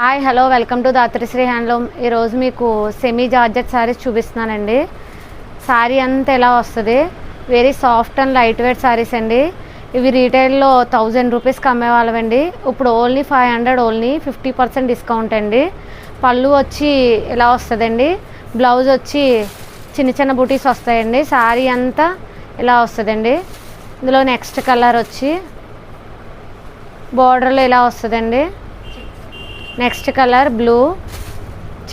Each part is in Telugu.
Hi hello welcome to Dhatrishri handloom. ఈరోజు మీకు సెమీ జార్జెట్ శారీస్ చూపిస్తున్నానండి. శారీ అంతా ఎలా వస్తుంది, very soft and light weight saris అండి. ఇవి రీటైల్లో 1000 రూపీస్కి అమ్మేవాళ్ళమండి. ఇప్పుడు ఓన్లీ 500, ఓన్లీ 50% డిస్కౌంట్ అండి. పళ్ళు వచ్చి ఎలా వస్తుందండి, బ్లౌజ్ వచ్చి చిన్న చిన్న బూటీస్ వస్తాయండి. శారీ అంతా ఇలా వస్తుందండి. ఇందులో నెక్స్ట్ కలర్ వచ్చి బోర్డర్లో ఇలా వస్తుందండి. Next colour blue.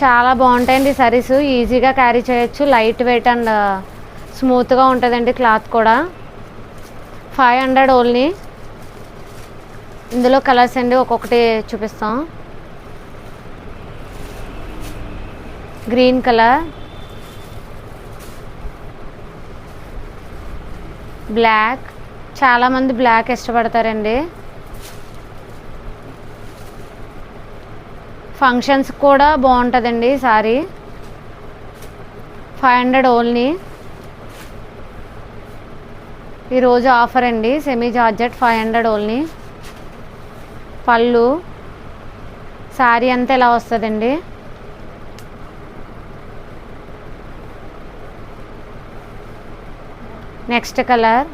చాలా బాగుంటాయండి సారీస్, ఈజీగా క్యారీ చేయొచ్చు, లైట్ వెయిట్ అండ్ స్మూత్గా ఉంటుందండి క్లాత్ కూడా. 500 ఓన్లీ. ఇందులో కలర్స్ అండి, ఒక్కొక్కటి చూపిస్తాం. Green colour, black. చాలామంది బ్లాక్ ఇష్టపడతారండి. ఫంక్షన్స్ కూడా బాగుంటుందండి సారీ. 500 ఓన్లీ. ఈరోజు ఆఫర్ అండి, సెమీ జార్జెట్ 500 ఓన్లీ. పళ్ళు సారీ అంతా ఎలా వస్తుందండి. నెక్స్ట్ కలర్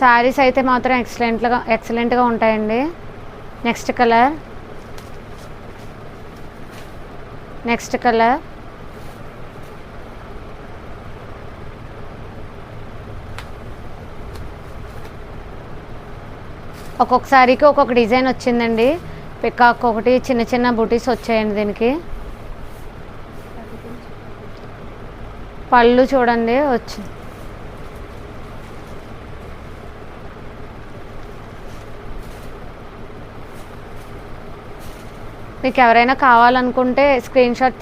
శారీస్ అయితే మాత్రం ఎక్సలెంట్గా ఉంటాయండి. నెక్స్ట్ కలర్ ఒక్కొక్క శారీకి ఒక్కొక్క డిజైన్ వచ్చిందండి. పికాక్ ఒకటి, చిన్న చిన్న బూటీస్ వచ్చాయండి దీనికి. పళ్ళు చూడండి వచ్చింది. మీకు ఎవరైనా కావాలనుకుంటే స్క్రీన్ షాట్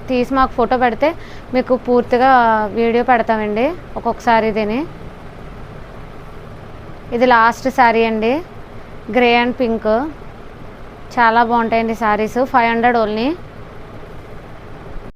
తీసి మాకు ఫోటో పెడితే మీకు పూర్తిగా వీడియో పెడతామండి ఒక్కొక్కసారి. ఇది లాస్ట్ శారీ అండి, గ్రే అండ్ పింక్. చాలా బాగుంటాయండి శారీస్. 500 ఓన్లీ.